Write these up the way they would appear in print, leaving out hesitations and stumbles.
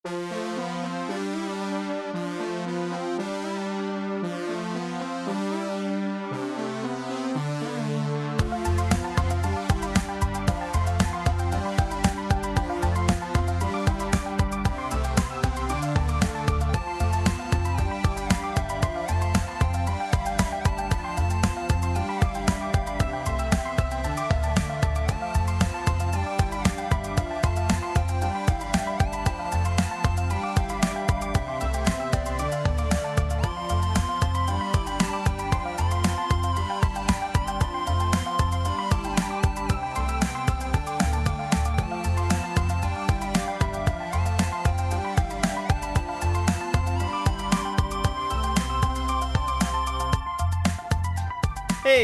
Hey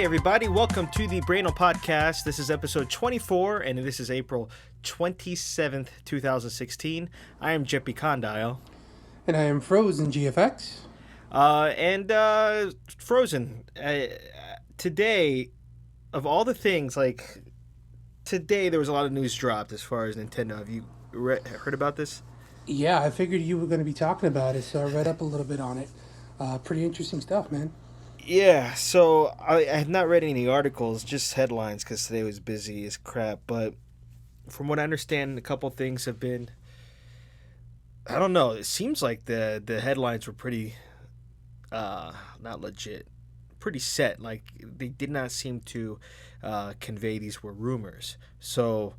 everybody, welcome to the Brainal podcast. This is episode 24 and this is April 27th, 2016. I am Jepi Condile. And I am Frozen GFX. Frozen, today, of all the things, today there was a lot of news dropped as far as Nintendo. Have you heard about this? Yeah, I figured you were going to be talking about it, so I read up a little bit on it. Pretty interesting stuff, man. Yeah, so I have not read any articles, just headlines, because today was busy as crap. But from what I understand, a couple things have been, I don't know, it seems like the headlines were pretty, not legit, pretty set. Like, they did not seem to convey these were rumors. So,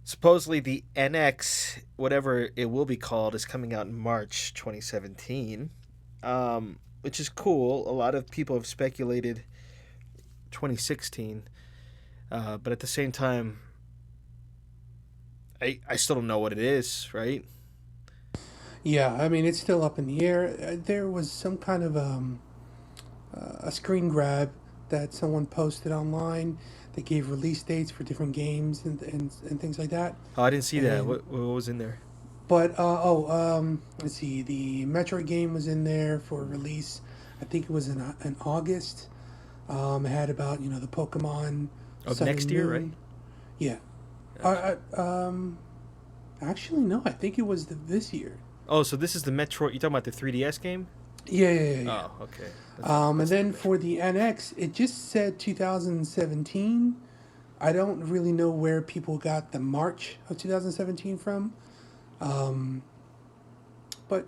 supposedly the NX, whatever it will be called, is coming out in March 2017. Which is cool. A lot of people have speculated 2016, but at the same time, I still don't know what it is, right? Yeah, I mean, it's still up in the air. There was some kind of a screen grab that someone posted online that gave release dates for different games and things like that. Oh, I didn't see that. What was in there? But, let's see, the Metroid game was in there for release. I think it was in August. It had about, the Pokemon. Of next year, right? Yeah. Gotcha. Actually, no, I think it was this year. Oh, so this is the Metroid, you talking about the 3DS game? Yeah. Oh, okay. And then for the NX, it just said 2017. I don't really know where people got the March of 2017 from. But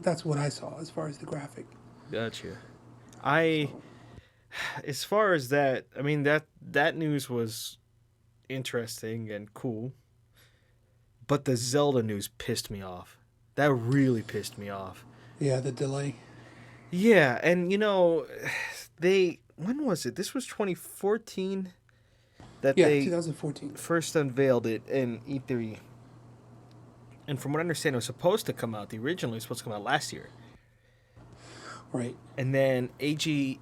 that's what I saw as far as the graphic. Gotcha. As far as that, I mean, that news was interesting and cool, but the Zelda news pissed me off. That really pissed me off. Yeah, the delay. Yeah, and when was it? This was 2014. They 2014 first unveiled it in E3. And from what I understand, it was supposed to come out. The original was supposed to come out last year. Right. And then Eiji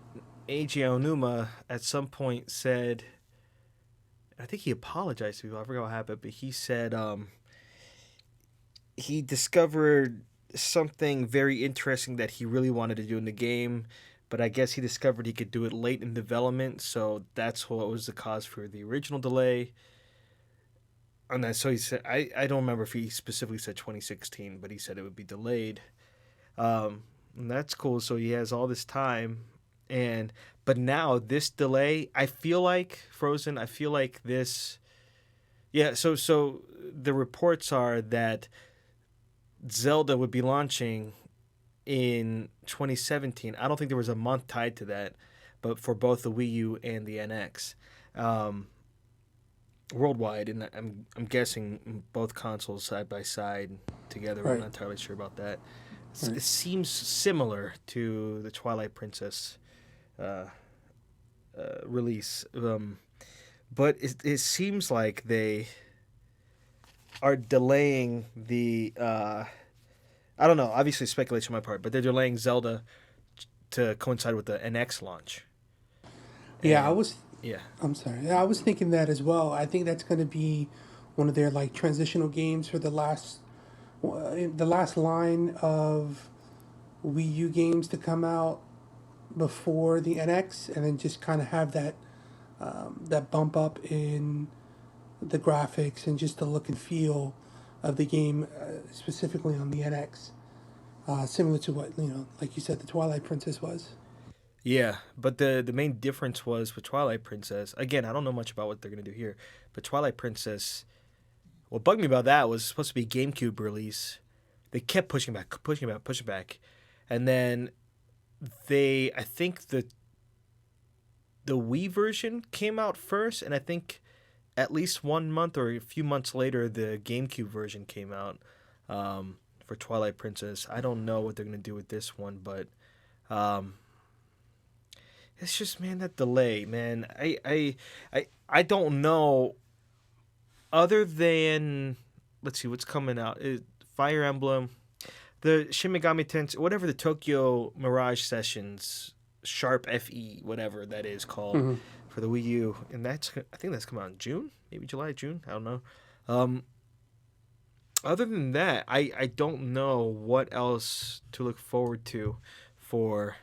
Aonuma at some point said, I think he apologized to people. I forgot what happened, but he said he discovered something very interesting that he really wanted to do in the game. But I guess he discovered he could do it late in development, so that's what was the cause for the original delay. And then, so he said, I don't remember if he specifically said 2016, but he said it would be delayed. And that's cool. So he has all this time, but now this delay, I feel like Frozen. I feel like this. Yeah. So the reports are that Zelda would be launching in 2017. I don't think there was a month tied to that, but for both the Wii U and the NX, worldwide, and I'm guessing both consoles side by side together. Right. I'm not entirely sure about that. Right. It seems similar to the Twilight Princess release, but it seems like they are delaying the. I don't know. Obviously, speculation on my part, but they're delaying Zelda to coincide with the NX launch. Yeah, I'm sorry. I was thinking that as well. I think that's going to be one of their transitional games for the last line of Wii U games to come out before the NX, and then just kind of have that bump up in the graphics and just the look and feel of the game, specifically on the NX, similar to what like you said, the Twilight Princess was. Yeah, but the main difference was with Twilight Princess. Again, I don't know much about what they're gonna do here, but Twilight Princess. What bugged me about that was supposed to be a GameCube release. They kept pushing back, pushing back, pushing back, and then I think the Wii version came out first, and I think at least 1 month or a few months later, the GameCube version came out for Twilight Princess. I don't know what they're gonna do with this one, but um, it's just, man, that delay, man. I don't know. Other than, let's see what's coming out. Fire Emblem, the Shin Megami Tensei, whatever the Tokyo Mirage Sessions, Sharp FE, whatever that is called, Mm-hmm. for the Wii U, and I think that's coming out in June, maybe July, June. I don't know. Um, Other than that, I don't know what else to look forward to for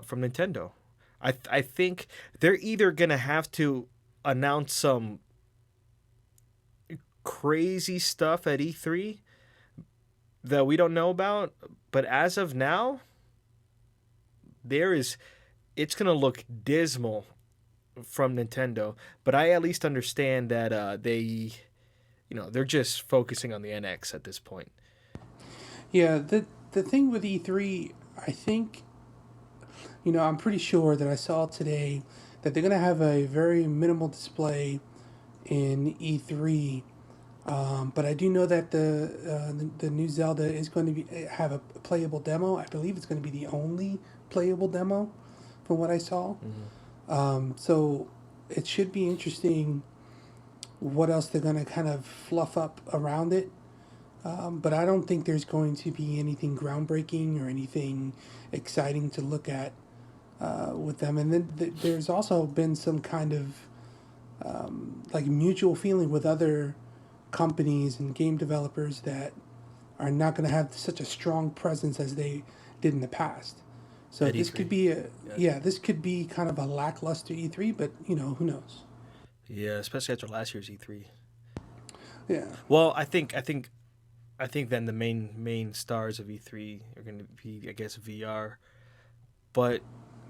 from Nintendo. I think they're either gonna have to announce some crazy stuff at E3 that we don't know about, but as of now, there is it's gonna look dismal from Nintendo. But I at least understand that they're just focusing on the NX at this point. Yeah, the thing with E3, I think, I'm pretty sure that I saw today that they're going to have a very minimal display in E3. But I do know that the new Zelda is going to have a playable demo. I believe it's going to be the only playable demo, from what I saw. Mm-hmm. So it should be interesting what else they're going to kind of fluff up around it. But I don't think there's going to be anything groundbreaking or anything exciting to look at with them. And then there's also been some kind of like mutual feeling with other companies and game developers that are not going to have such a strong presence as they did in the past. So At this E3. could be Gotcha. this could be kind of a lackluster E3, but who knows? Yeah, especially after last year's E3. Yeah, Well, I think then the main stars of E3 are going to be, I guess, VR. But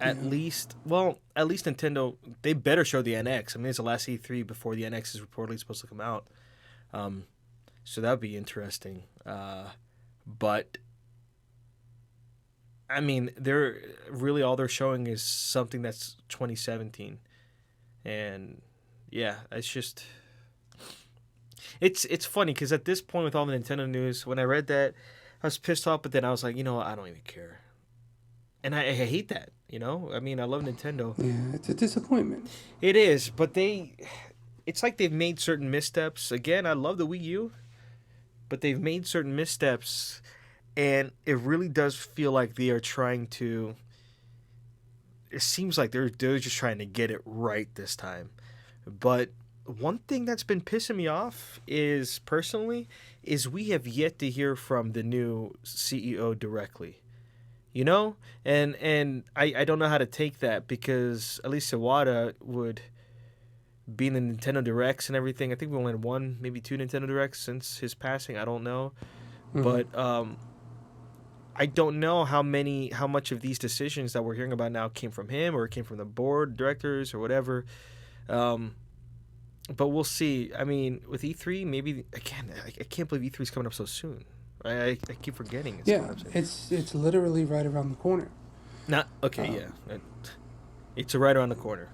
yeah. at least Nintendo, they better show the NX. I mean, it's the last E3 before the NX is reportedly supposed to come out. Um, so that would be interesting. But I mean, they're really all they're showing is something that's 2017, and yeah, it's funny because at this point with all the Nintendo news, when I read that, I was pissed off, but then I was like, what, I don't even care, and I hate that. I mean, I love Nintendo. Yeah, it's a disappointment. It is, but it's like they've made certain missteps. Again, I love the Wii U, but they've made certain missteps, and it really does feel like they are trying to. It seems like they're just trying to get it right this time. But one thing that's been pissing me off is personally is we have yet to hear from the new CEO directly. And I don't know how to take that because at least Sawada would be in the Nintendo Directs and everything. I think we only had one, maybe two Nintendo Directs since his passing. I don't know, Mm-hmm. but I don't know how much of these decisions that we're hearing about now came from him or came from the board directors or whatever. Um, but we'll see. I mean, with E3, maybe again, I can't believe E3 is coming up so soon. I keep forgetting it's coming Yeah, up soon. it's literally right around the corner. Not okay, Um, yeah. It's right around the corner.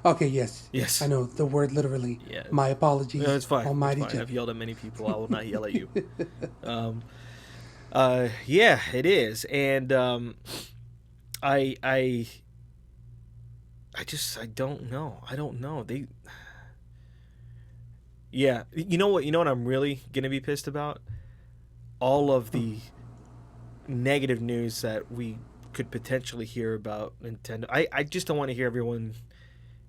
okay, yes, Yes. I know the word literally. Yeah. My No, apologies, it's fine. It's Almighty fine. I've Jepi. yelled at many people. I will not yell at you. Um, yeah, it is, and I, I, I don't know. I don't know. Yeah. You know what? You know what I'm really gonna be pissed about? All of the negative news that we could potentially hear about Nintendo. I just don't want to hear everyone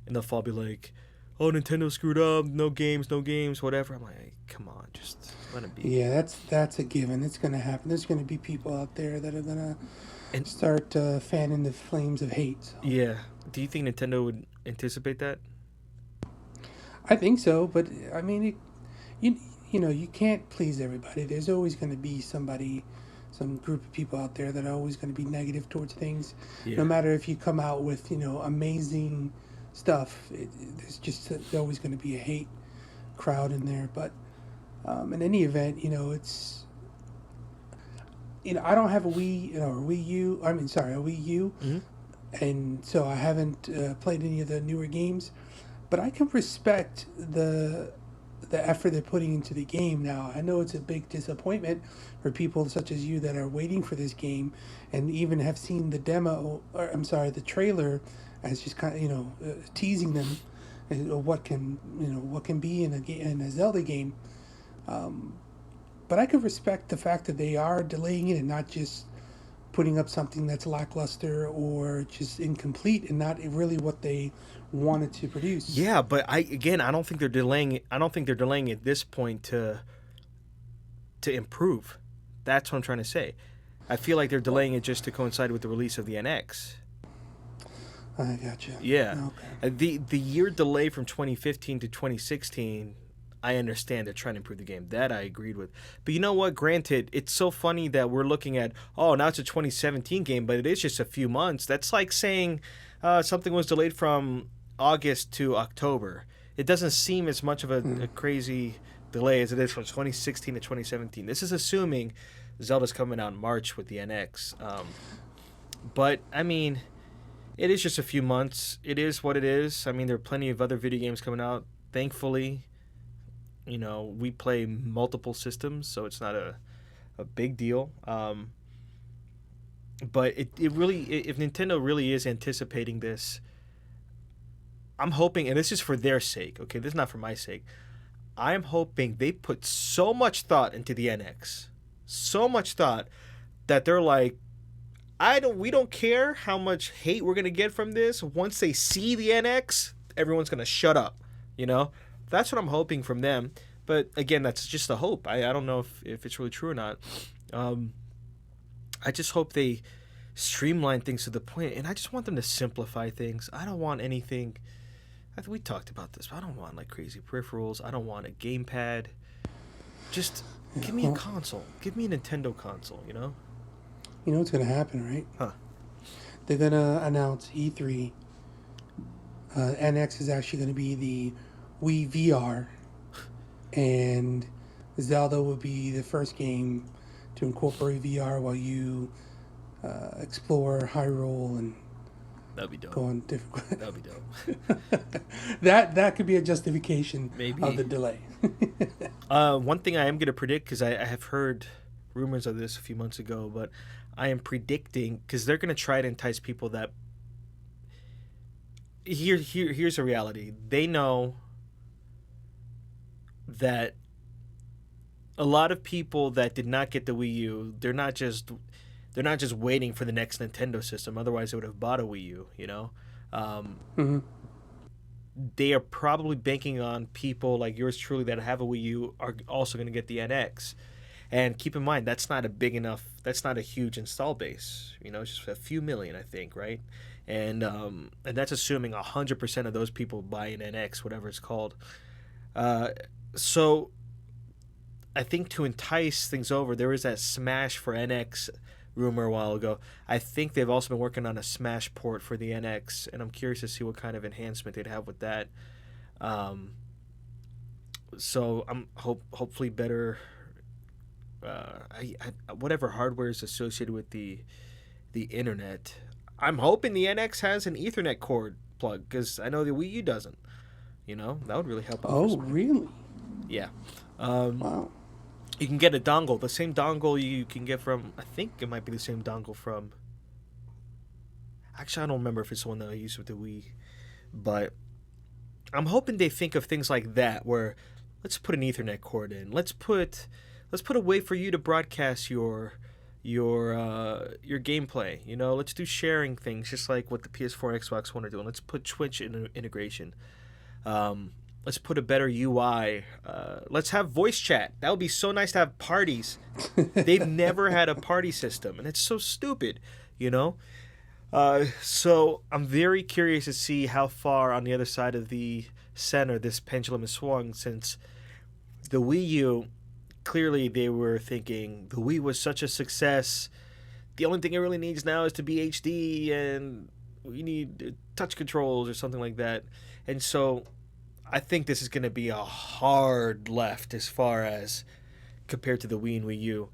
in the fall be like, "Oh, Nintendo screwed up. No games, no games, whatever." I'm like, come on, just let it be. Yeah, that's a given. It's gonna happen. There's gonna be people out there that are gonna And start fanning the flames of hate. So yeah, do you think Nintendo would anticipate that? I think so, but I mean, you you can't please everybody. There's always going to be somebody, some group of people out there that are always going to be negative towards things. No Yeah. matter if you come out with, amazing stuff, there's just always going to be a hate crowd in there. But in any event, it's, I don't have a Wii, or Wii U. I mean, sorry, a Wii U, Hmm. and so I haven't played any of the newer games. But I can respect the effort they're putting into the game. Now, I know it's a big disappointment for people such as you that are waiting for this game and even have seen the demo, or I'm sorry, the trailer, as just kind of teasing them what can be in a Zelda game. Um, but I could respect the fact that they are delaying it and not just putting up something that's lackluster or just incomplete and not really what they wanted to produce. Yeah, but I don't think they're delaying it. I don't think they're delaying it at this point to improve. That's what I'm trying to say. I feel like they're Well, delaying it just to coincide with the release of the NX. I gotcha. Yeah. Okay. The year delay from 2015 to 2016, I understand they're trying to improve the game. That I agreed with. But you know what? Granted, it's so funny that we're looking at, oh, now it's a 2017 game, but it is just a few months. That's like saying something was delayed from August to October. It doesn't seem as much of a crazy delay as it is from 2016 to 2017. This is assuming Zelda's coming out in March with the NX. But, I mean, it is just a few months. It is what it is. I mean, there are plenty of other video games coming out. Thankfully, we play multiple systems, so it's not a big deal. But it really, if Nintendo really is anticipating this, I'm hoping, and this is for their sake, okay? This is not for my sake. I'm hoping they put so much thought into the NX, so much thought that they're like, we don't care how much hate we're gonna get from this. Once they see the NX, everyone's gonna shut up. You know, that's what I'm hoping from them. But again, that's just a hope. I don't know if it's really true or not. Um, I just hope they streamline things to the point, and I just want them to simplify things. I don't want anything. I think we talked about this, but I don't want like crazy peripherals. I don't want a gamepad. Just Yeah, give me a well, console. Give me a Nintendo console. You know? you know what's going to happen, right? Huh? They're going to announce E3. NX is actually going to be the Wii VR, and Zelda will be the first game to incorporate VR while you explore Hyrule and That'd be dope. go on different. That'd be dope. That could be a justification of Maybe. the delay. One thing I am gonna predict, because I have heard rumors of this a few months ago, but I am predicting, because they're gonna try to entice people that here's a reality. They know that a lot of people that did not get the Wii U, they're not just waiting for the next Nintendo system. Otherwise, they would have bought a Wii U. Um, Hmm. they are probably banking on people like yours truly that have a Wii U are also going to get the NX. And keep in mind, that's not a huge install base. It's just a few million, I think, right? And that's assuming 100% of those people buy an NX, whatever it's called. Uh, so I think to entice things over, there was that Smash for NX rumor a while ago. I think they've also been working on a Smash port for the NX, and I'm curious to see what kind of enhancement they'd have with that. Um, so I'm hopefully better. Whatever hardware is associated with the internet. I'm hoping the NX has an Ethernet cord plug, because I know the Wii U doesn't. That would really help out for Oh, Smash. really? Yeah. Um, Wow. you can get a dongle, the same dongle you can get from. I think it might be the same dongle from. Actually, I don't remember if it's the one that I used with the Wii, but I'm hoping they think of things like that, where let's put an Ethernet cord in. Let's put a way for you to broadcast your gameplay. Let's do sharing things, just like what the PS4 and Xbox One are doing. Let's put Twitch integration. Let's put a better UI. Let's have voice chat. That would be so nice to have parties. They've never had a party system, and it's so stupid, you know. So I'm very curious to see how far on the other side of the center this pendulum is swung, since The Wii U, clearly they were thinking the Wii was such a success. The only thing it really needs now is to be HD, and we need touch controls or something like that. And so I think this is going to be a hard left as far as compared to the Wii and Wii U.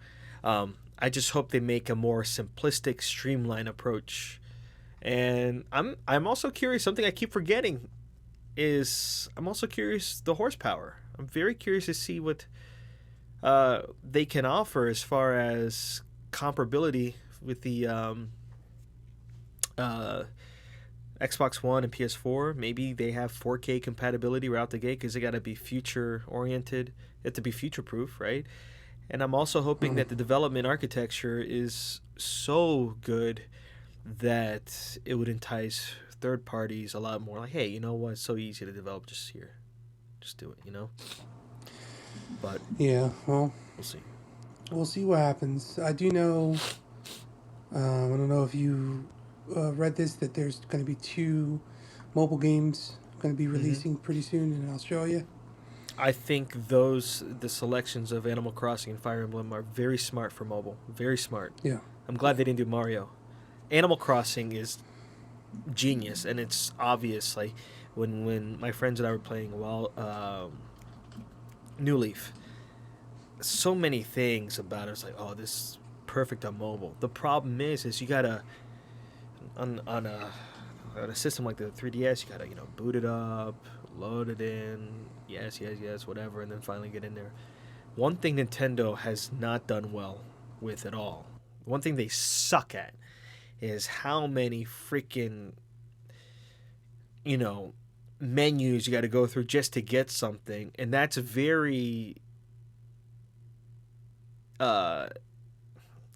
I just hope they make a more simplistic, streamlined approach. And I'm also curious. Something I keep forgetting is I'm also curious the horsepower. I'm very curious to see what they can offer as far as comparability with the uh, Xbox One and PS4. Maybe they have 4K compatibility right out the gate because they got to be future oriented. They have to be future proof, right? And I'm also hoping that the development architecture is so good that it would entice third parties a lot more. Like, hey, you know what? It's so easy to develop. Just here, just do it. But Yeah, well, we'll see. we'll see what happens. I do know. I don't know if you read this, that there's going to be two mobile games going to be hmm releasing pretty soon in Australia. I think the selections of Animal Crossing and Fire Emblem are very smart for mobile. Very smart. Yeah. I'm glad they didn't do Mario. Animal Crossing is genius, and it's obvious. Like when my friends and I were playing New Leaf, so many things about it. It's like, oh, this is perfect on mobile. The problem is you gotta on a system like the 3DS, you gotta boot it up, load it in, yes, whatever, and then finally get in there. One thing Nintendo has not done well with at all. One thing they suck at is how many freaking you know menus you got to go through just to get something, and that's very uh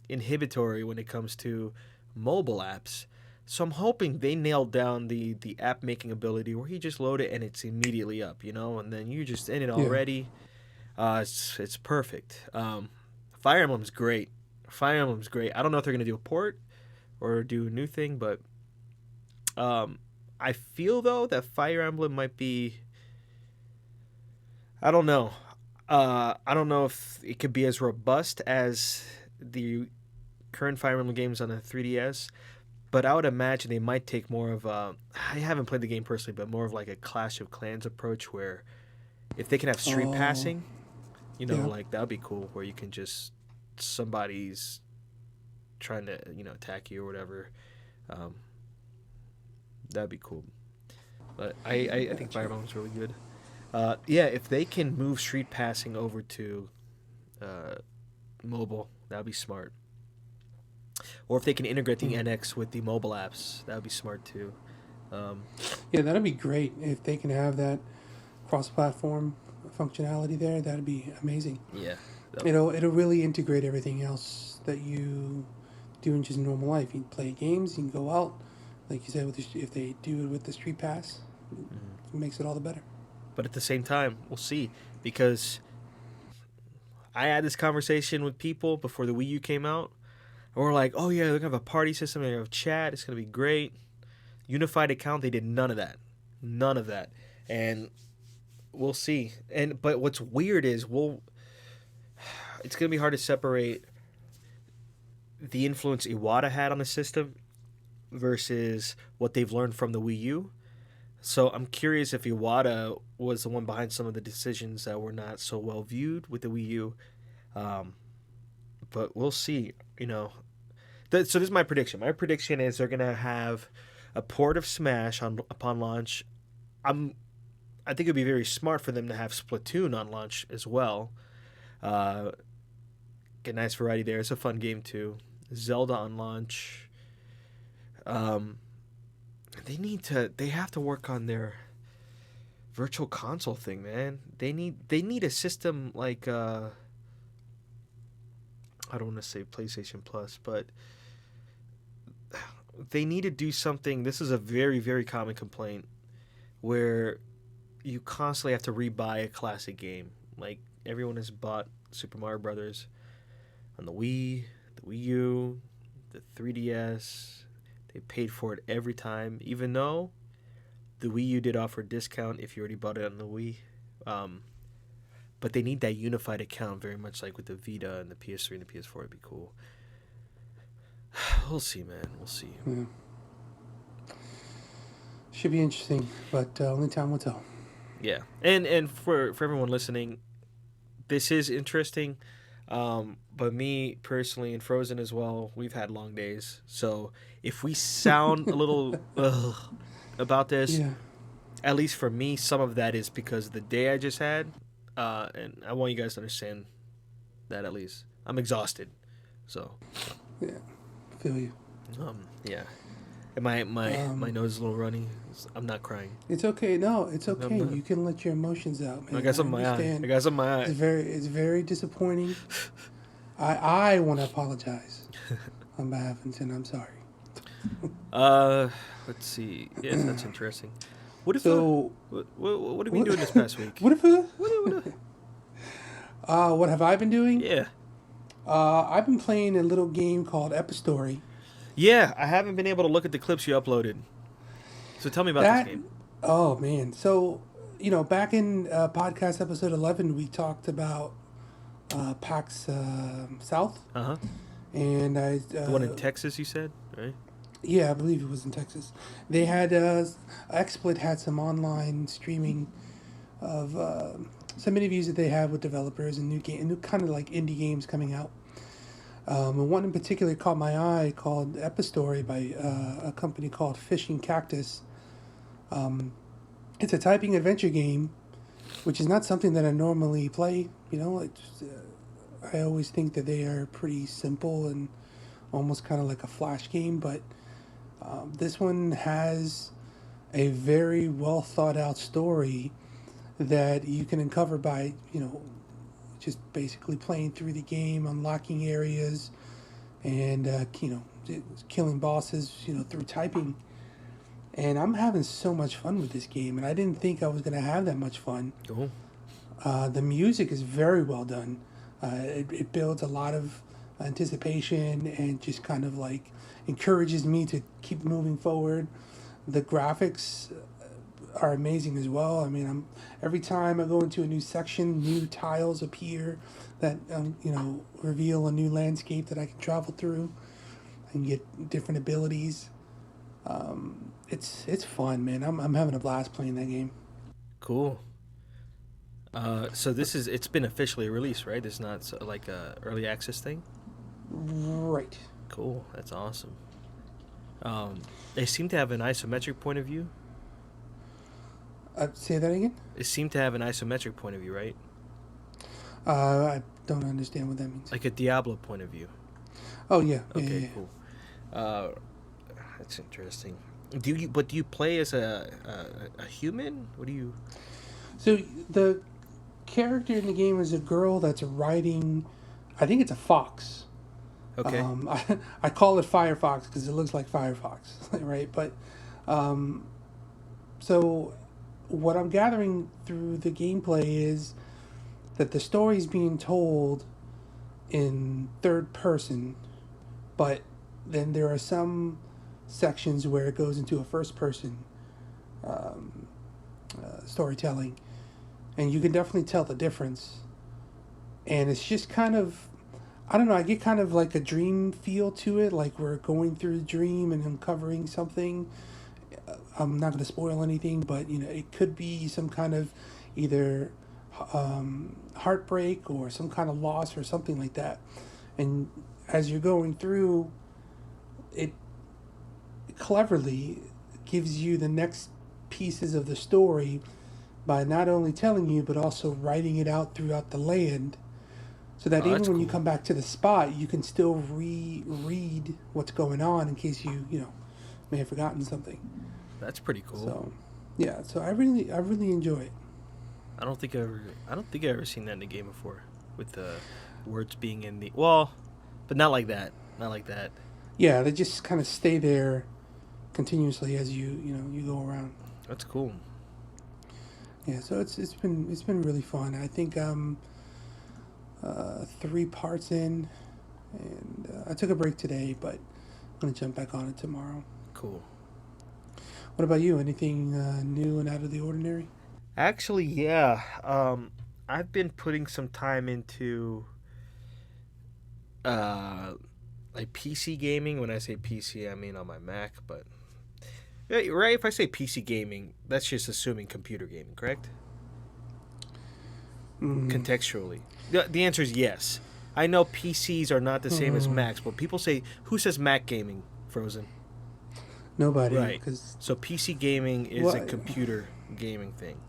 inhibitory when it comes to mobile apps. So I'm hoping they nailed down the app making ability where you just load it and it's immediately up, and then you just in it Yeah. already. It's perfect. Fire Emblem's great. Fire Emblem's great. I don't know if they're gonna do a port or do a new thing, but um, I feel though that Fire Emblem might be. I don't know. I don't know if it could be as robust as the current Fire Emblem games on the 3DS, but I would imagine they might take more of a. I haven't played the game personally, but more of like a Clash of Clans approach where if they can have street Oh, passing, yeah. like that would be cool where you can just somebody's trying to attack you or whatever. Um, that'd be cool. But I think Fire Gotcha. Emblem's really good. Yeah, if they can move street passing over to uh, mobile, that'd be smart. Or if they can integrate the Hmm. NX with the mobile apps, that would be smart too. Um, Yeah, that'd be great if they can have that cross-platform functionality there. That'd be amazing. yeah, that, It'll really integrate everything else that you do in just normal life. You can play games, you can go out, like you said, if they do it with the street pass, mhm. it makes it all the better. But at the same time, we'll see because I had this conversation with people before the Wii U came out. And we're like, oh yeah, they're gonna have a party system, they're gonna have chat, it's gonna be great. Unified account, they did none of that, none of that, and we'll see. And but what's weird is it's gonna be hard to separate the influence Iwata had on the system versus what they've learned from the Wii U. So I'm curious if Iwata was the one behind some of the decisions that were not so well viewed with the Wii U. Um, but we'll see. So this is my prediction. My prediction is they're gonna have a port of Smash upon launch. I'm I think it'd be very smart for them to have Splatoon on launch as well. Uh, get a nice variety there. It's a fun game too. Zelda on launch. Um, they have to work on their virtual console thing, man. They need a system like I don't want to say PlayStation Plus, but they need to do something. This is a very very common complaint where you constantly have to rebuy a classic game. Like everyone has bought Super Mario Brothers on the Wii, the Wii U, the 3DS. They paid for it every time, even though the Wii U did offer a discount if you already bought it on the Wii. Um, but they need that unified account very much like with the Vita and the PS3 and the PS4. It'd be cool. We'll see, man. We'll see. Yeah. Should be interesting, but only time will tell. Yeah, and for everyone listening, this is interesting. But me personally and Frozen as well, we've had long days. So if we sound a little about this, Yeah. at least for me, some of that is because of the day I just had. And I want you guys to understand that at least. I'm exhausted. So, Yeah. Feel you. yeah. And my nose is a little runny. I'm not crying. It's okay. No, it's I'm okay. not. You can let your emotions out, man. I got some in my eye. understand. I got some in my eye. It's very disappointing. I want to apologize on behalf of Vincent. I'm sorry. Let's see. Yes, that's interesting. What if So what have you been doing this past week? what if what have I been doing? Yeah. I've been playing a little game called Ep.024. Yeah, I haven't been able to look at the clips you uploaded. So tell me about That this game. oh man. So back in podcast episode 11, we talked about PAX South, Uh-huh. and I The one in Texas, you said, right? yeah, I believe it was in Texas. They had XSplit had some online streaming of some interviews that they have with developers and new kind of like indie games coming out. And one in particular caught my eye called Epistory by a company called Fishing Cactus. It's a typing adventure game, which is not something that I normally play. I always think that they are pretty simple and almost kind of like a flash game, but this one has a very well thought out story that you can uncover by just basically playing through the game, unlocking areas, and killing bosses through typing. And I'm having so much fun with this game, and I didn't think I was going to have that much fun. Cool. The music is very well done. It builds a lot of anticipation and just kind of like encourages me to keep moving forward. The graphics are amazing as well. I mean, every time I go into a new section, new tiles appear that reveal a new landscape that I can travel through and get different abilities. It's fun, man. I'm having a blast playing that game. Cool. So it's been officially released, right? It's not like a early access thing? Right. Cool. That's awesome. They seem to have an isometric point of view. Say that again? It seemed to have an isometric point of view, right? I don't understand what that means. Like a Diablo point of view. Oh yeah. Okay, Yeah. cool. That's interesting. Do you play as a human? What do you? So the character in the game is a girl that's riding. I think it's a fox. Okay. I call it Firefox because it looks like Firefox, right? But so what I'm gathering through the gameplay is that the story's being told in third person, but then there are some sections where it goes into a first person storytelling, and you can definitely tell the difference. And it's just kind of, I don't know, I get kind of like a dream feel to it, like we're going through a dream and uncovering something. I'm not going to spoil anything, but it could be some kind of either heartbreak or some kind of loss or something like that. And as you're going through, it cleverly gives you the next pieces of the story by not only telling you but also writing it out throughout the land, so that even when you come back to the spot, you can still reread what's going on in case you may have forgotten something. That's pretty cool. So, yeah. So I really enjoy it. I don't think I've ever seen that in a game before, with the words being in the but not like that. Not like that. Yeah, they just kind of stay there continuously as you go around. That's cool. Yeah, so it's been really fun. I think 3 parts in, and I took a break today, but I'm gonna jump back on it tomorrow. Cool. What about you? Anything new and out of the ordinary? Actually, yeah. I've been putting some time into uh like PC gaming. When I say PC, I mean on my Mac, but yeah, right. If I say PC gaming, that's just assuming computer gaming, correct? Mm, Contextually, the answer is yes. I know PCs are not the same as mm, Macs, but people say, "Who says Mac gaming?" Frozen. nobody, Right. because So PC gaming is a what computer gaming thing.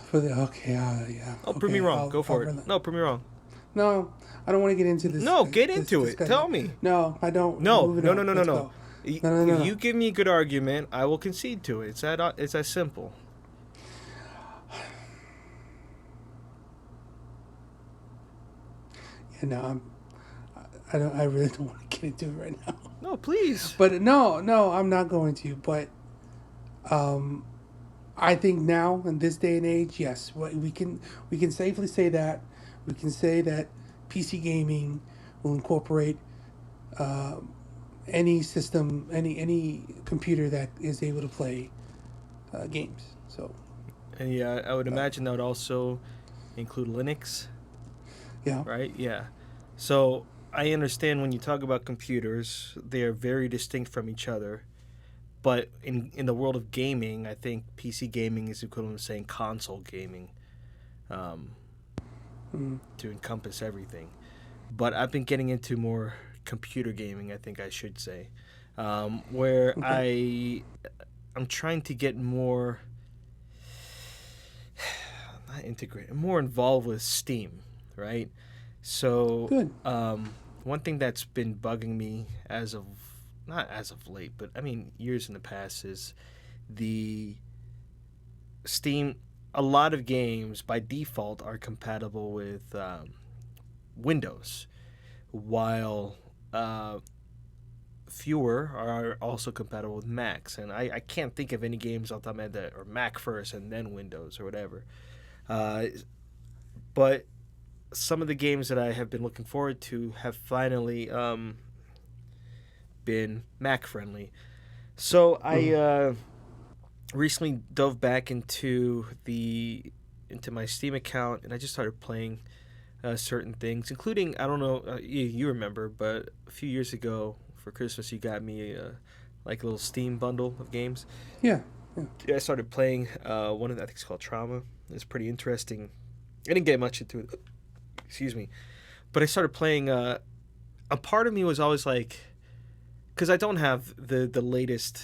for the okay, yeah, Oh, prove me okay, wrong. Go I'll for it. rely. No, prove me wrong. No, I don't want to get into this No, get this into it. discussion. Tell me. No, I don't. No, Moving no, on. no, no, no, Let's no. go. No, no, no, no. You give me a good argument, I will concede to it. It's as simple. Yeah, no, I don't. I really don't want to get into it right now. No, please. But no, no, I'm not going to. But um, I think now in this day and age, yes, we can safely say that we can say that PC gaming will incorporate uh, any system, any computer that is able to play games. So And yeah, I would uh, imagine that would also include Linux, yeah, right? Yeah. So I understand when you talk about computers, they are very distinct from each other. But in the world of gaming, I think PC gaming is equivalent to saying console gaming, um, mm, to encompass everything. But I've been getting into more computer gaming, I think I should say, where okay, I'm trying to get more not integrated, more involved with Steam, right? So good. one thing that's been bugging me as of not as of late, but I mean years in the past is the Steam. A lot of games by default are compatible with Windows, while fewer are also compatible with Macs. And I can't think of any games off the top of my head that are Mac first and then Windows or whatever. Uh, but some of the games that I have been looking forward to have finally been Mac friendly. So I Mm, recently dove back into my Steam account and I just started playing certain things, including I don't know you remember, but a few years ago for Christmas you got me like a little Steam bundle of games. yeah, yeah. Yeah, I started playing one of the, I think it's called Trauma. It's pretty interesting. I didn't get much into it. Excuse me, but I started playing. A part of me was always like, because I don't have the latest,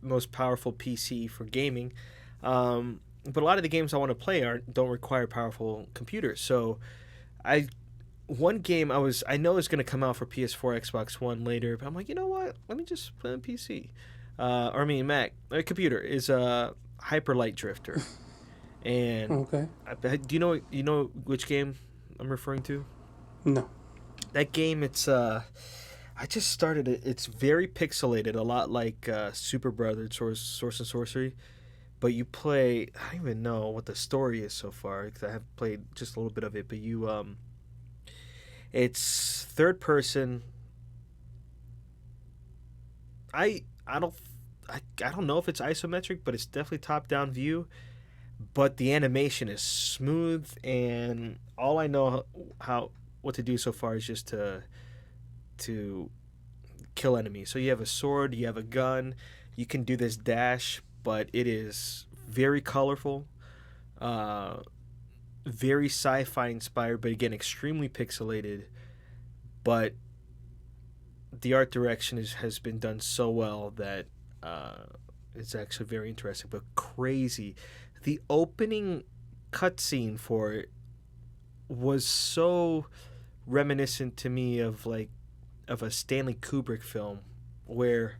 most powerful PC for gaming, but a lot of the games I want to play aren't don't require powerful computers. So I one game I know is going to come out for PS4, Xbox One later, but I'm like, you know what? Let me just play on PC. Or I mean Mac. Computer is a Hyper Light Drifter, and Okay, do you know which game I'm referring to? no, That game, it's I just started it. It's very pixelated, a lot like Super Brothers Source and Sorcery. But you play. I don't even know what the story is so far because I have played just a little bit of it. But it's third person. I don't I don't know if it's isometric, but it's definitely top down view. But the animation is smooth, and all I know how what to do so far is just to kill enemies. So you have a sword, you have a gun, you can do this dash, but it is very colorful, uh, very sci-fi inspired, but again extremely pixelated. But the art direction has been done so well that uh, it's actually very interesting, but crazy. The opening cutscene for it was so reminiscent to me of like of a Stanley Kubrick film where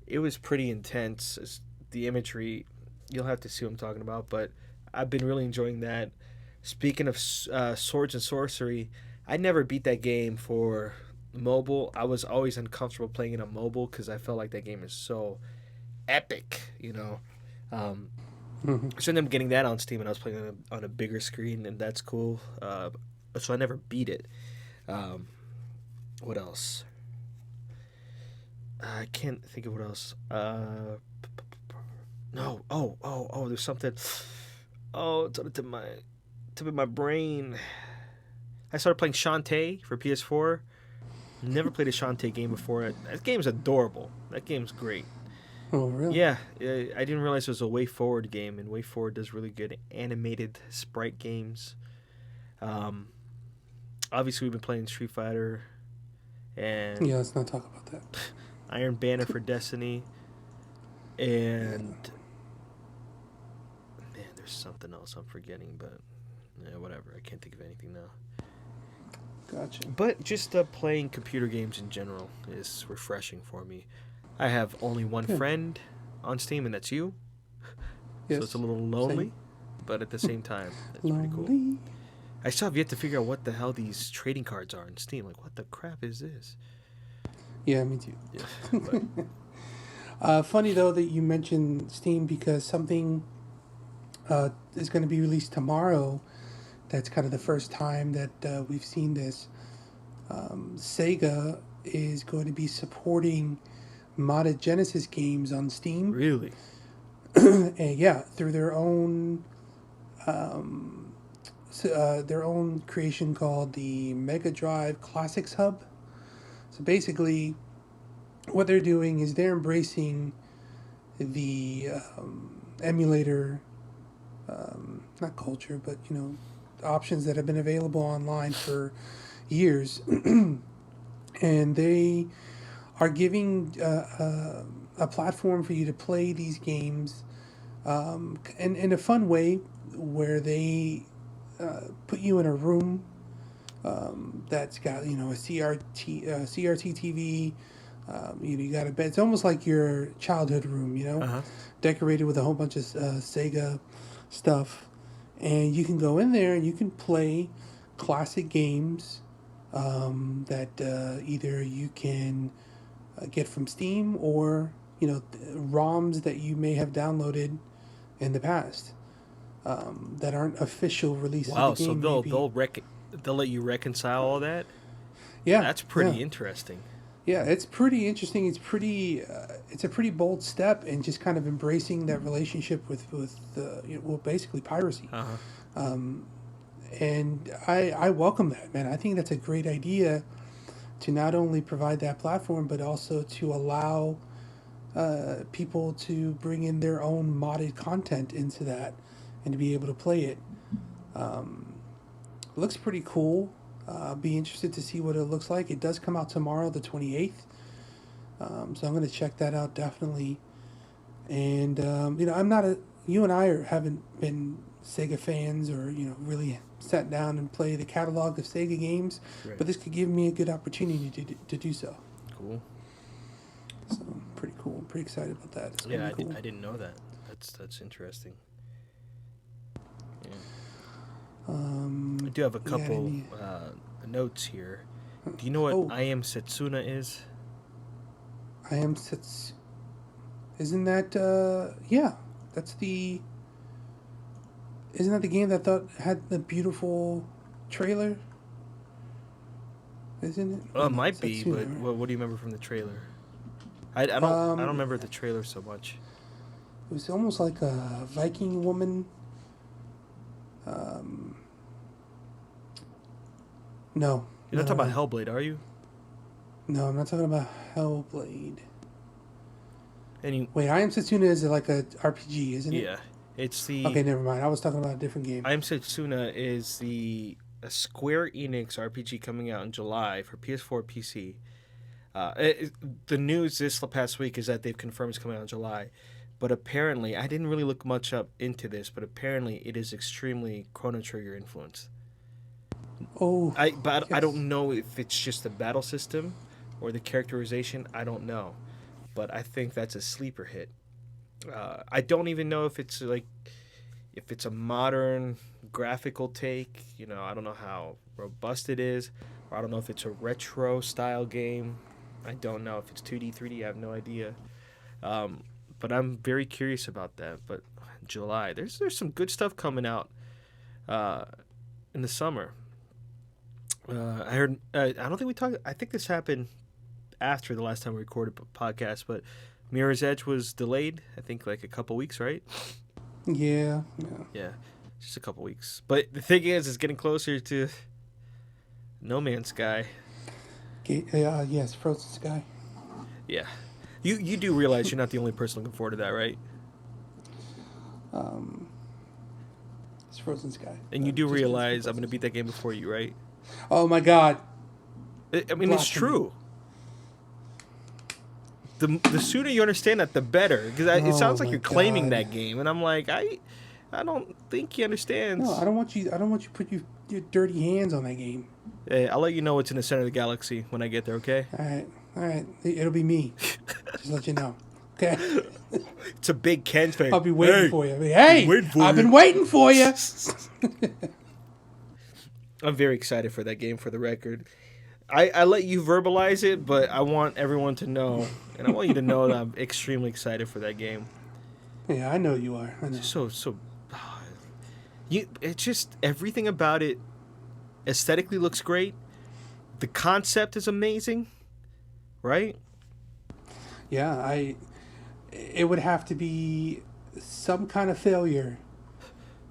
it was pretty intense. The imagery, you'll have to see what I'm talking about, but I've been really enjoying that. Speaking of swords and sorcery, I never beat that game for mobile. I was always uncomfortable playing it on mobile because I felt like that game is so epic, you know. Um, hmm, so I ended up getting that on Steam, and I was playing on a bigger screen, and that's cool. So I never beat it. Um, what else? I can't think of what else. No. Oh. There's something. Oh, it's on the tip of my brain. I started playing Shantae for PS4. Never played a Shantae game before. That game's adorable. That game's great. Oh, really? Yeah, I didn't realize it was a Way Forward game, and Way Forward does really good animated sprite games. Um, Obviously, we've been playing Street Fighter and Yeah, let's not talk about that. Iron Banner for Destiny, and Yeah, man, there's something else I'm forgetting, but whatever. I can't think of anything now. gotcha. But just playing computer games in general is refreshing for me. I have only one Good. friend on Steam, and that's you. So Yes. it's a little lonely, Same. but at the same time, it's pretty cool. Lonely. I still have yet to figure out what the hell these trading cards are in Steam. Like, what the crap is this? Yeah, me too. Yeah, but Funny though that you mentioned Steam because something is going to be released tomorrow. That's kind of the first time that we've seen this. Sega is going to be supporting modded Genesis games on Steam. really, And yeah, through their own creation called the Mega Drive Classics Hub. So basically, what they're doing is they're embracing the emulator, not culture, but options that have been available online for years, and they are giving a platform for you to play these games in a fun way where they put you in a room that's got a CRT TV. You got a bed. It's almost like your childhood room, uh-huh. decorated with a whole bunch of Sega stuff, and you can go in there and you can play classic games that either you can get from Steam or ROMs that you may have downloaded in the past that aren't official releases Wow. of the So game. they'll let you reconcile all that. Yeah, That's pretty yeah. interesting. Yeah, it's pretty interesting. It's a pretty bold step in just kind of embracing that relationship with basically piracy. Uh huh. Um, and I welcome that, man. I think that's a great idea to not only provide that platform, but also to allow people to bring in their own modded content into that and to be able to play it. It looks pretty cool. Be interested to see what it looks like. It does come out tomorrow, the 28th. So I'm going to check that out definitely. And I'm not a. You and haven't been Sega fans or really sat down and play the catalog of Sega games, Right. but this could give me a good opportunity to do so. Cool. So pretty cool. I'm pretty excited about that. It's Yeah, gonna be cool. I didn't know that. That's interesting. Yeah. I do have a Yeah, couple any- notes here. Do you know what Oh. I Am Setsuna is? I am Sets. Isn't that yeah? That's the. Isn't that the game that had the beautiful trailer? Isn't it? Well, it No, might be, Setsuna, but right? what do you remember from the trailer? I don't remember the trailer so much. It was almost like a Viking woman. Um, no. You're not no, talking no, about Hellblade, are you? no, I'm not talking about Hellblade. Any? Wait, I Am Setsuna is like a RPG, isn't it? Yeah, it's the Okay, never mind. I was talking about a different game. I Am Setsuna is a Square Enix RPG coming out in July for PS4, PC. The news this past week is that they've confirmed it's coming out in July, but apparently I didn't really look much up into this, but apparently it is extremely Chrono Trigger influenced. Oh, I yes. don't know if it's just the battle system or the characterization. I don't know, but I think that's a sleeper hit. I don't even know if it's a modern graphical take. I don't know how robust it is, or I don't know if it's a retro style game. I don't know if it's 2D, 3D. I have no idea. But I'm very curious about that. But July, there's some good stuff coming out in the summer. I heard. I don't think we talked. I think this happened after the last time we recorded a podcast. But Mirror's Edge was delayed. I think like a couple weeks, right? Yeah, yeah. Yeah. Just a couple weeks. But the thing is, it's getting closer to No Man's Sky. Yes, Frozen Sky. Yeah. You do realize you're not the only person looking forward to that, right? Um, it's Frozen Sky. And you do Just realize I'm going to beat that game before you, right? Oh my God! I mean, it's true. The sooner you understand that, the better. Because it sounds like you're claiming that game, and I'm like, I don't think he understands. No, I don't want you. I don't want you to put your dirty hands on that game. Hey, I'll let you know what's in the center of the galaxy when I get there. Okay. All right. It'll be me. Just let you know. Okay. It's a big Ken thing. I'll be waiting for you. I've been waiting for you. I'm very excited for that game. For the record, I let you verbalize it, but I want everyone to know, and I want you to know that I'm extremely excited for that game. Yeah, I know you are. I know. It's just everything about it aesthetically looks great. The concept is amazing, right? Yeah, it would have to be some kind of failure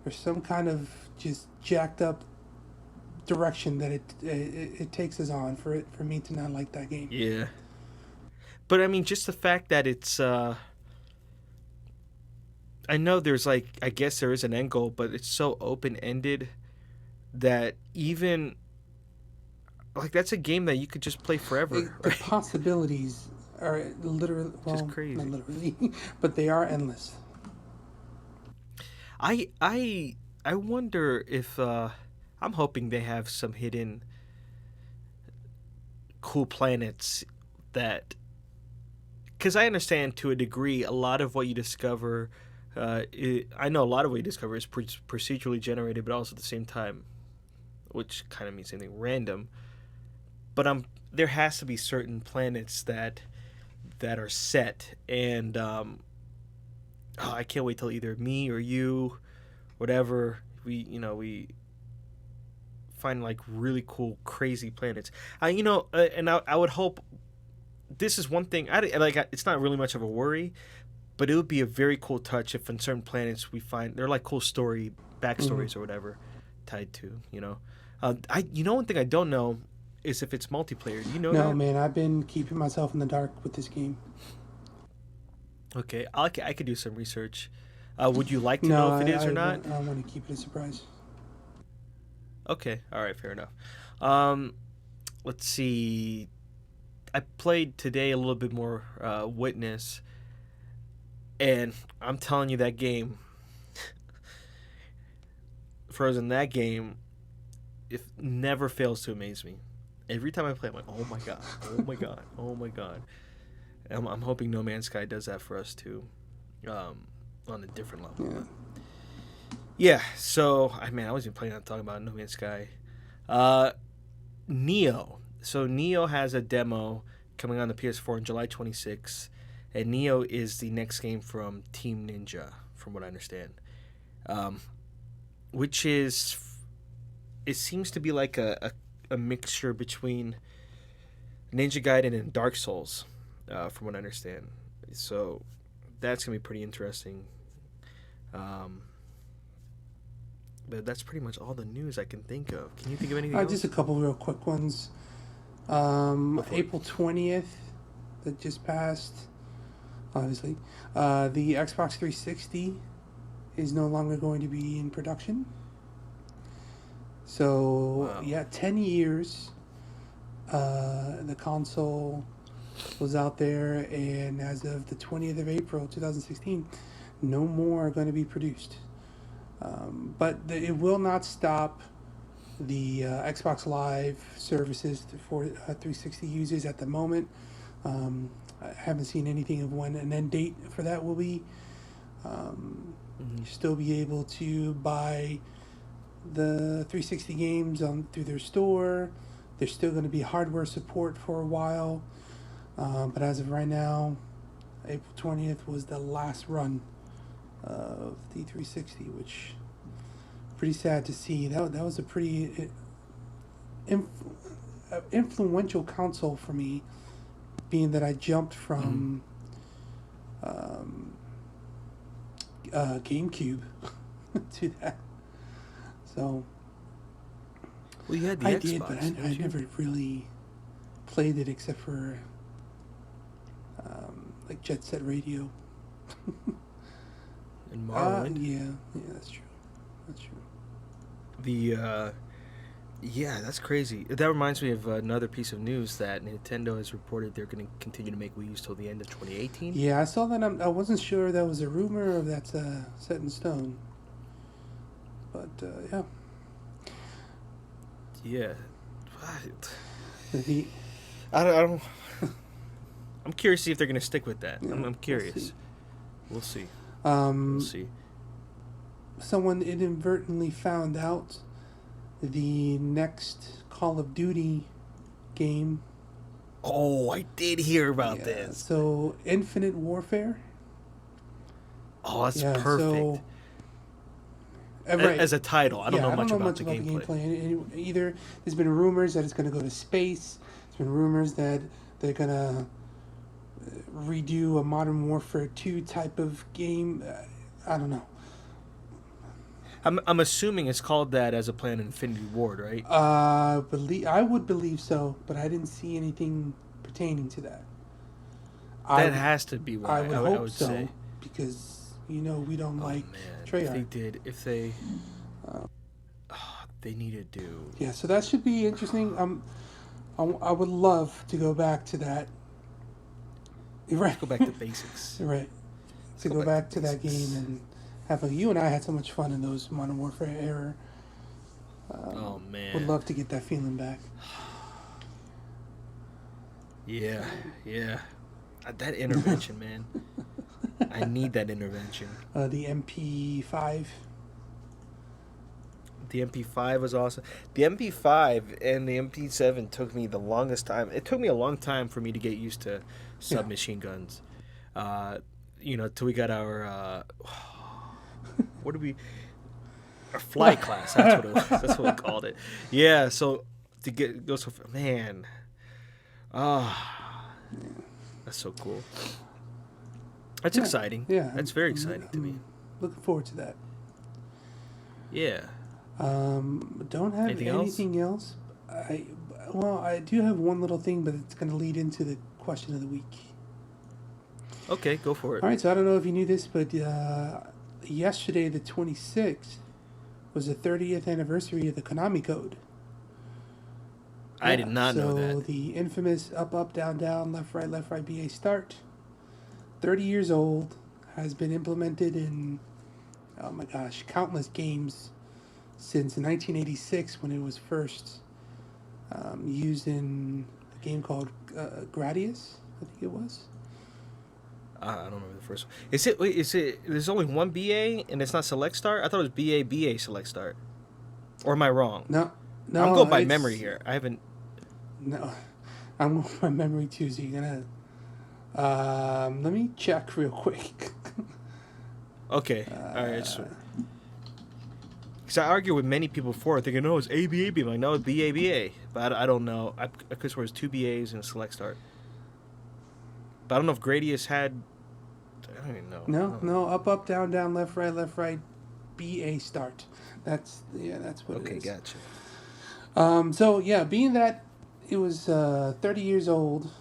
or some kind of just jacked up direction that it takes us on for me to not like that game. Yeah. But I mean, just the fact that it's I know there's I guess there is an end goal, but it's so open-ended that even that's a game that you could just play forever. The possibilities are literally, well, just crazy. Not literally, but they are endless. I wonder if I'm hoping they have some hidden cool planets that, because I understand to a degree a lot of what you discover. I know a lot of what you discover is procedurally generated, but also at the same time, which kind of means something random. But there has to be certain planets that are set, and I can't wait till either me or you, whatever, we find really cool, crazy planets. And I would hope this is one thing. It's not really much of a worry, but it would be a very cool touch if on certain planets we find they're cool backstories or whatever tied to. One thing I don't know is if it's multiplayer. Do you know that? No, man, I've been keeping myself in the dark with this game. Okay, I could do some research. Would you like to know if it is or not? I want to keep it a surprise. Okay, all right, fair enough. Let's see. I played today a little bit more Witness, and I'm telling you that game, Frozen, that game, it never fails to amaze me. Every time I play, I'm like, oh my god, oh my god, oh my god. I'm hoping No Man's Sky does that for us too, on a different level. Yeah. So I wasn't planning on talking about No Man's Sky. Neo. So Neo has a demo coming on the PS4 on July 26th, and Neo is the next game from Team Ninja, from what I understand. Which is, it seems to be like a mixture between Ninja Gaiden and Dark Souls, from what I understand. So that's gonna be pretty interesting. But that's pretty much all the news I can think of. Can you think of anything else? Just a couple real quick ones. April 20th, that just passed, obviously. The Xbox 360 is no longer going to be in production. So, wow. 10 years the console was out there, and as of the 20th of April 2016, no more are going to be produced. But it will not stop the Xbox Live services for 360 users at the moment. I haven't seen anything of when an end date for that will be. Still be able to buy the 360 games through their store. There's still going to be hardware support for a while. But as of right now, April 20th was the last run of the 360, which pretty sad to see. That was a pretty influential console for me, being that I jumped from GameCube to that. So Well, you had the I did, but Xbox, I didn't you? never really played it except for like Jet Set Radio. In Morrowind. Yeah, yeah, that's true. That's true. The Yeah, that's crazy. That reminds me of another piece of news that Nintendo has reported they're going to continue to make Wii U's till the end of 2018. Yeah, I saw that. I wasn't sure that was a rumor or if that's set in stone. But yeah, Yeah. the I don't. I'm curious to see if they're going to stick with that. yeah, I'm curious. We'll see. We'll um, see. someone inadvertently found out the next Call of Duty game. Oh, I did hear about Yeah, this. so Infinite Warfare. Oh, that's Yeah, perfect. so right. As a title, I don't know much about the gameplay. Either there's been rumors that it's going to go to space. There's been rumors that they're going to redo a Modern Warfare 2 type of game. I don't know. I'm assuming it's called that as a play on Infinity Ward, right? I would believe so, but I didn't see anything pertaining to that. That has to be why. I would hope I would so, say. because we don't like Man, Treyarch. They need to do. Yeah, so that should be interesting. I would love to go back to that. Right. Go back to basics. Right. To go back to that game and you and I had so much fun in those Modern Warfare era. Oh man. Would love to get that feeling back. Yeah, yeah. That intervention, man. I need that intervention. The MP5. The MP5 was awesome. The MP5 and the MP7 took me the longest time. It took me a long time for me to get used to submachine guns. Till we got our what do we? Our fly class. That's what it was. That's what we called it. Yeah. So to go so man, that's so cool. That's exciting. Yeah. That's very exciting to me. Looking forward to that. Yeah. Don't have anything else. I do have one little thing, but it's going to lead into the question of the week. Okay, go for it. All right, so I don't know if you knew this, but yesterday, the 26th, was the 30th anniversary of the Konami Code. I did not know that. So the infamous up, up, down, down, left, right, BA start, 30 years old, has been implemented in, oh my gosh, countless games since 1986 when it was first used in a game called Gradius, I think it was. I don't remember the first one. Is it? There's only one BA and it's not Select Start. I thought it was BA Select Start. Or am I wrong? No. I'm going by memory here. I haven't. No, I'm going by memory too. So you're gonna. Let me check real quick. Okay. All right. Because I argue with many people before, thinking, no, it's ABA. I'm like, no, it's BA. But I don't know. I could swear it's two BAs and a Select Start. But I don't know if Gradius had. I don't even know. No. Up, up, down, down, left, right. BA start. That's what it is. Okay, gotcha. So yeah, being that it was 30 years old,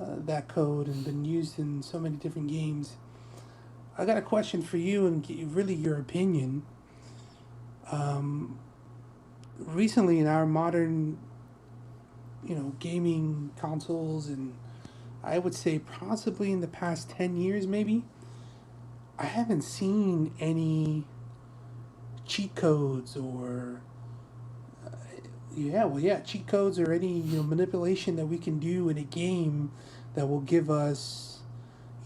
that code, and been used in so many different games, I got a question for you and really your opinion. Recently in our modern, gaming consoles, and I would say possibly in the past 10 years maybe, I haven't seen any cheat codes or cheat codes or any manipulation that we can do in a game that will give us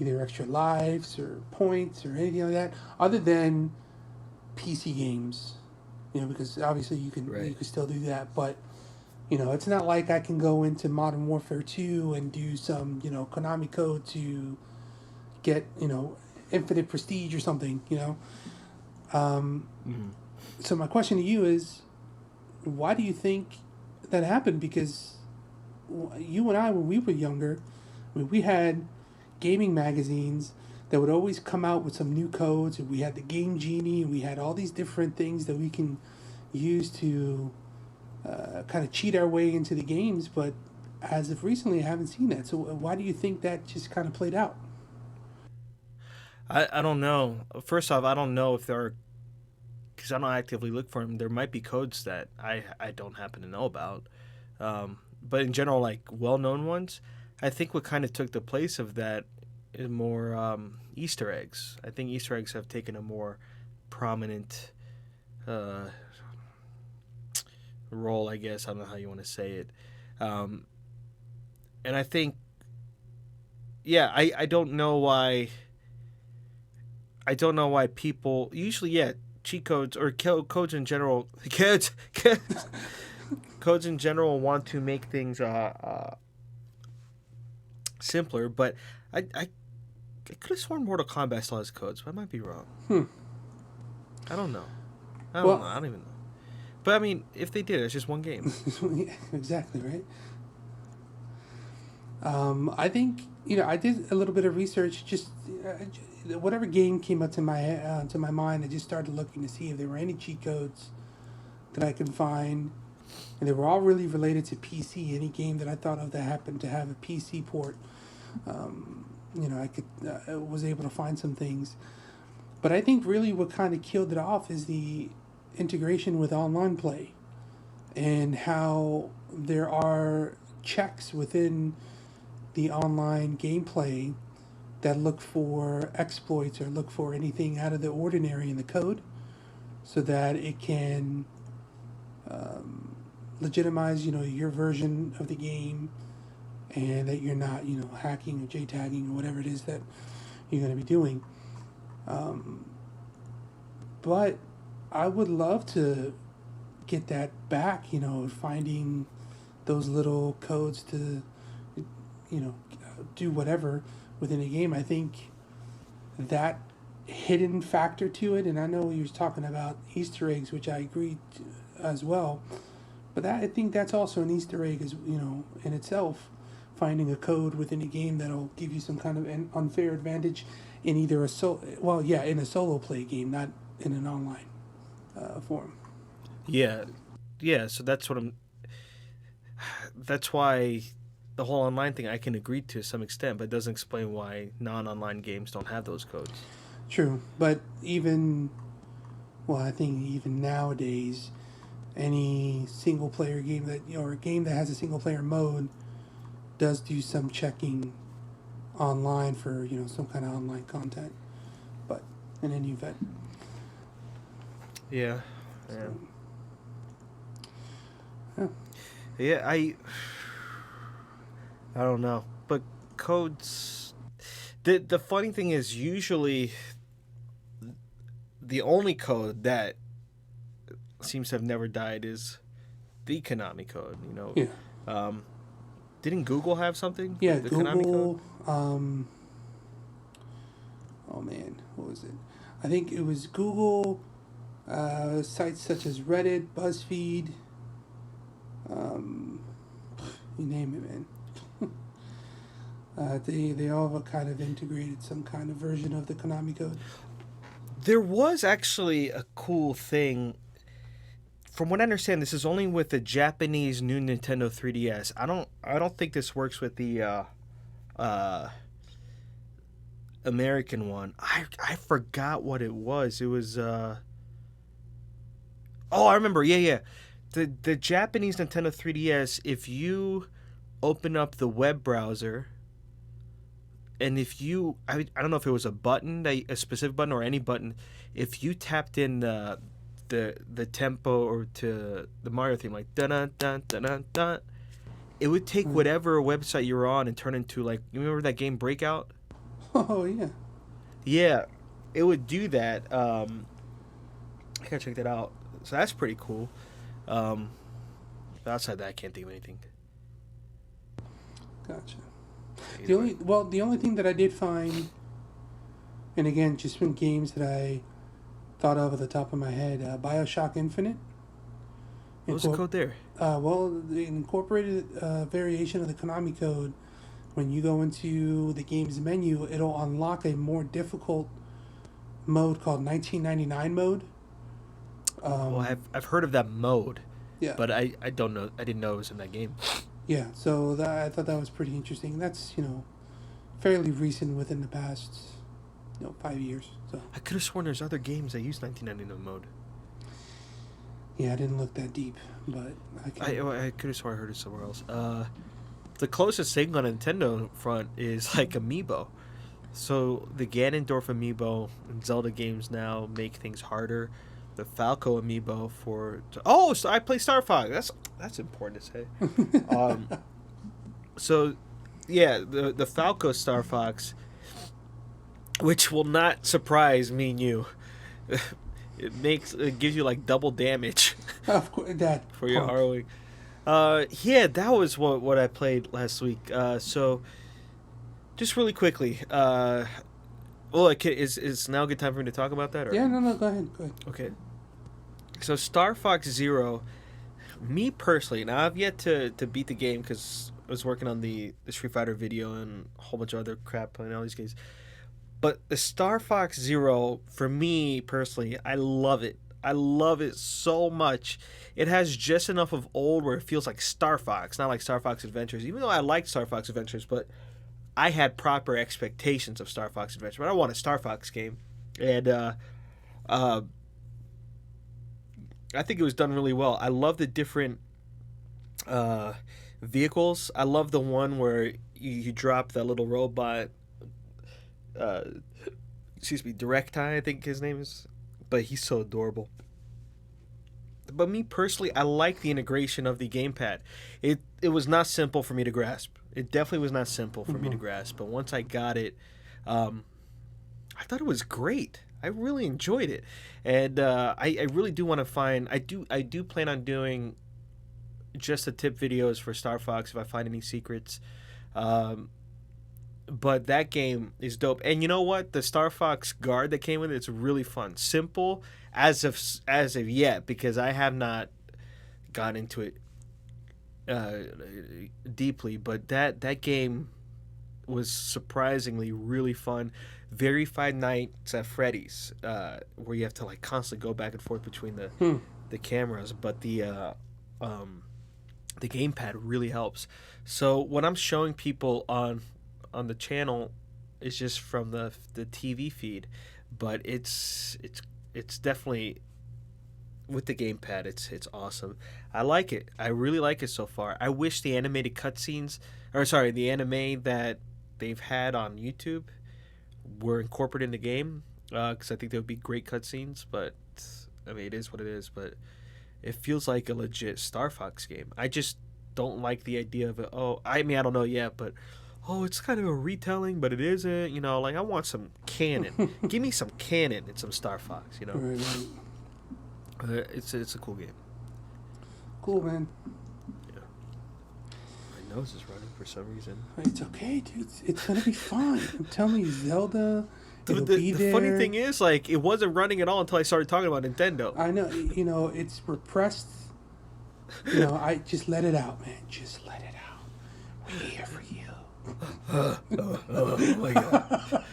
either extra lives or points or anything like that, other than PC games, because obviously you can still do that, but it's not like I can go into Modern Warfare 2 and do some Konami Code to get infinite prestige or something. So my question to you is, why do you think that happened? Because you and I, when we were younger, we had gaming magazines that would always come out with some new codes, and we had the Game Genie, and we had all these different things that we can use to kind of cheat our way into the games, but as of recently, I haven't seen that. So why do you think that just kind of played out? I don't know. First off, I don't know if there are, because I don't actively look for them. There might be codes that I don't happen to know about. But in general, like well known ones, I think what kind of took the place of that is more Easter eggs. I think Easter eggs have taken a more prominent uh, role, I guess. I don't know how you want to say it. Um, and I think, yeah, I don't know why. I don't know why people usually, yeah, cheat codes or codes in general, codes in general want to make things simpler. But I could have sworn Mortal Kombat still has codes, but I might be wrong. Hmm. I don't know. I don't know. Well, I don't even know. But I mean, if they did, it's just one game. yeah, exactly right. I think I did a little bit of research. Just whatever game came up to my mind, I just started looking to see if there were any cheat codes that I could find, and they were all really related to PC. Any game that I thought of that happened to have a PC port, I could was able to find some things. But I think really what kind of killed it off is the integration with online play and how there are checks within the online gameplay that look for exploits or look for anything out of the ordinary in the code so that it can legitimize your version of the game and that you're not hacking or JTagging or whatever it is that you're going to be doing. um, but I would love to get that back, finding those little codes to do whatever within a game. I think that hidden factor to it, and I know you was talking about Easter eggs, which I agree as well. But I think that's also an Easter egg, as in itself, finding a code within a game that'll give you some kind of an unfair advantage in either in a solo play game, not in an online form. Yeah, yeah. So that's what I'm. That's why the whole online thing I can agree to some extent, but it doesn't explain why non-online games don't have those codes. True, but I think even nowadays, any single player game or a game that has a single player mode does do some checking online for some kind of online content. But in any event, Yeah, yeah, so yeah. yeah. I don't know, but codes. The funny thing is usually the only code that seems to have never died is the Konami code. Yeah. Um, didn't Google have something Yeah, with the Konami code? Google. Oh man, what was it? I think it was Google. Sites such as Reddit, BuzzFeed, um, you name it, man. They all kind of integrated some kind of version of the Konami code. There was actually a cool thing. From what I understand, this is only with the Japanese new Nintendo 3DS. I don't think this works with the uh, American one. I forgot what it was. It was oh, I remember. Yeah, yeah. The Japanese Nintendo 3DS, if you open up the web browser and if you I don't know if it was a button, a specific button or any button, if you tapped in the tempo or to the Mario theme like dun dun dun dun dun dun, it would take Hmm. whatever website you were on and turn into like, you remember that game Breakout? Oh yeah. Yeah, it would do that. I gotta check that out. So that's pretty cool. Um, outside that, I can't think of anything. Gotcha. The Either way. only the only thing that I did find, and again, just from games that I thought of at the top of my head, Bioshock Infinite. What was the code there? The incorporated variation of the Konami code. When you go into the game's menu, it'll unlock a more difficult mode called 1999 mode. Well, Um, I've heard of that mode, yeah, but I don't know. I didn't know it was in that game. yeah. So I thought that was pretty interesting. That's fairly recent, within the past 5 years. So I could have sworn there's other games that use 1999 mode. yeah, I didn't look that deep, but I can. I could have sworn I heard it somewhere else. The closest thing on Nintendo front is like Amiibo. So the Ganondorf Amiibo and Zelda games now make things harder. The Falco Amiibo so I play Star Fox. That's important to say. Um, so yeah, the Falco Star Fox, which will not surprise me and you. It gives you like double damage Of course, that for your punk. ROing. Yeah, that was what I played last week. So just really quickly, well, is now a good time for me to talk about that? Or Yeah, no, no, go ahead, go ahead. okay. So Star Fox Zero, me personally, now I've yet to beat the game because I was working on the Street Fighter video and a whole bunch of other crap playing all these games. But the Star Fox Zero, for me personally, I love it. I love it so much. It has just enough of old where it feels like Star Fox, not like Star Fox Adventures. Even though I like Star Fox Adventures, but I had proper expectations of Star Fox Adventure. But I want a Star Fox game, and uh, I think it was done really well. I love the different uh, vehicles. I love the one where you drop that little robot. Uh, excuse me, Direct Eye, I think his name is, but he's so adorable. But me personally, I like the integration of the gamepad. It was not simple for me to grasp. It definitely was not simple for me to Mm-hmm. grasp. But once I got it, um, I thought it was great. I really enjoyed it, and I really do want to find. I do plan on doing just the tip videos for Star Fox if I find any secrets. Um, but that game is dope. And you know what? The Star Fox guard that came with it's really fun. Simple as of yet because I have not gone into it uh, deeply. But that game was surprisingly really fun. Very Five Nights at Freddy's, where you have to like constantly go back and forth between Hmm. the cameras, but um, the gamepad really helps. So what I'm showing people on the channel is just from the TV feed, but it's definitely with the gamepad. It's awesome. I like it. I really like it so far. I wish the animated cutscenes, or sorry, the anime that they've had on YouTube were incorporated in the game because I think they would be great cutscenes. But I mean, it is what it is. But it feels like a legit Star Fox game. I just don't like the idea of it. Oh, I mean, I don't know yet, but oh, it's kind of a retelling, but it isn't. Like I want some canon. Give me some canon and some Star Fox. Right, right. It's a cool game. Cool, man. Yeah. My nose is running for some reason. It's okay, dude. It's gonna be fine. I'm telling you, Zelda. The, It'll the, be the there. funny thing is, like, it wasn't running at all until I started talking about Nintendo. I know. It's repressed. I just let it out, man. Just let it out. We're here for you. Oh my god.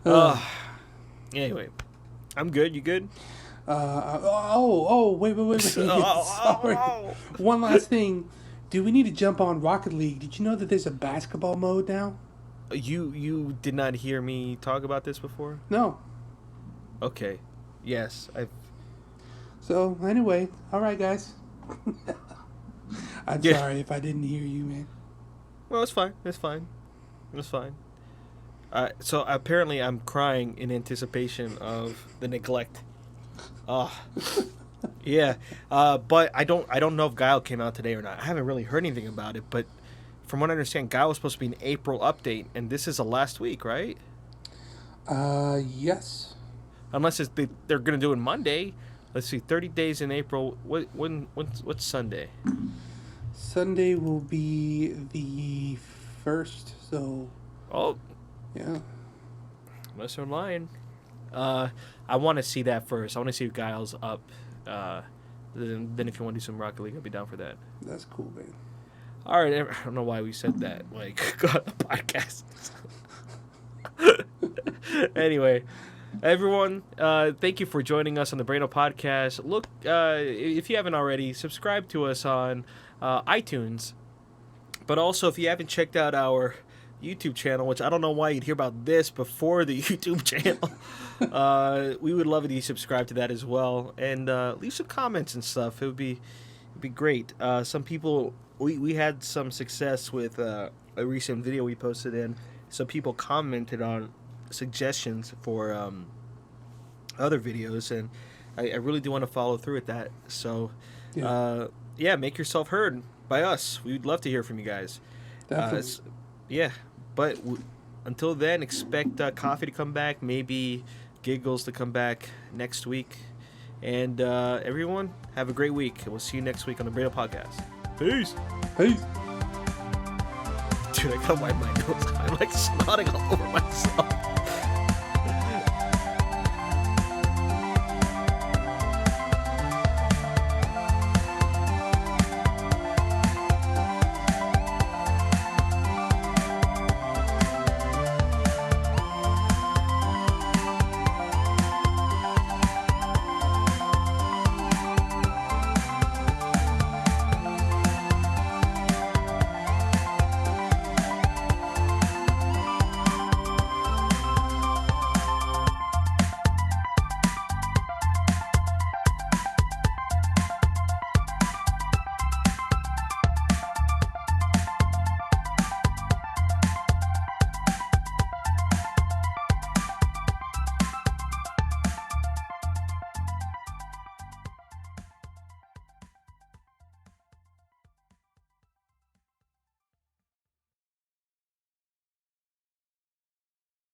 Uh, anyway, I'm good. You good? Wait. Sorry. One last thing. Do we need to jump on Rocket League? Did you know that there's a basketball mode now? You did not hear me talk about this before? No. Okay. Yes, I've. So anyway, all right, guys. I'm Yeah. sorry if I didn't hear you, man. Well, it's fine. It's fine. It's fine. So apparently, I'm crying in anticipation of the neglect. Ah. Yeah. But I don't know if Guile came out today or not. I haven't really heard anything about it, but from what I understand, Guile was supposed to be an April update, and this is a last week, right? Yes. Unless they're gonna do it Monday. Let's see, 30 days in April. What's Sunday? Sunday will be the first, so Oh, yeah. unless they're lying. I want to see that first. I want to see if Guile's up. Then if you want to do some Rocket League, I'll be down for that. That's cool, man. All right, I don't know why we said that. Like, on the podcast. Anyway, Everyone, thank you for joining us on the Brainal podcast. Look, if you haven't already, subscribe to us on iTunes. But also, if you haven't checked out our YouTube channel, which I don't know why you'd hear about this before the YouTube channel, we would love it if you subscribe to that as well. And leave some comments and stuff. It'd be great. Some people, we had some success with a recent video we posted in. Some people commented on suggestions for other videos, and I really do want to follow through with that. So make yourself heard by us. We'd love to hear from you guys. Definitely. But until then, expect Coffee to come back, maybe Giggles to come back next week, and everyone have a great week. We'll see you next week on the Brainal podcast. Peace. Dude, I got my nose. I'm like snotting all over myself.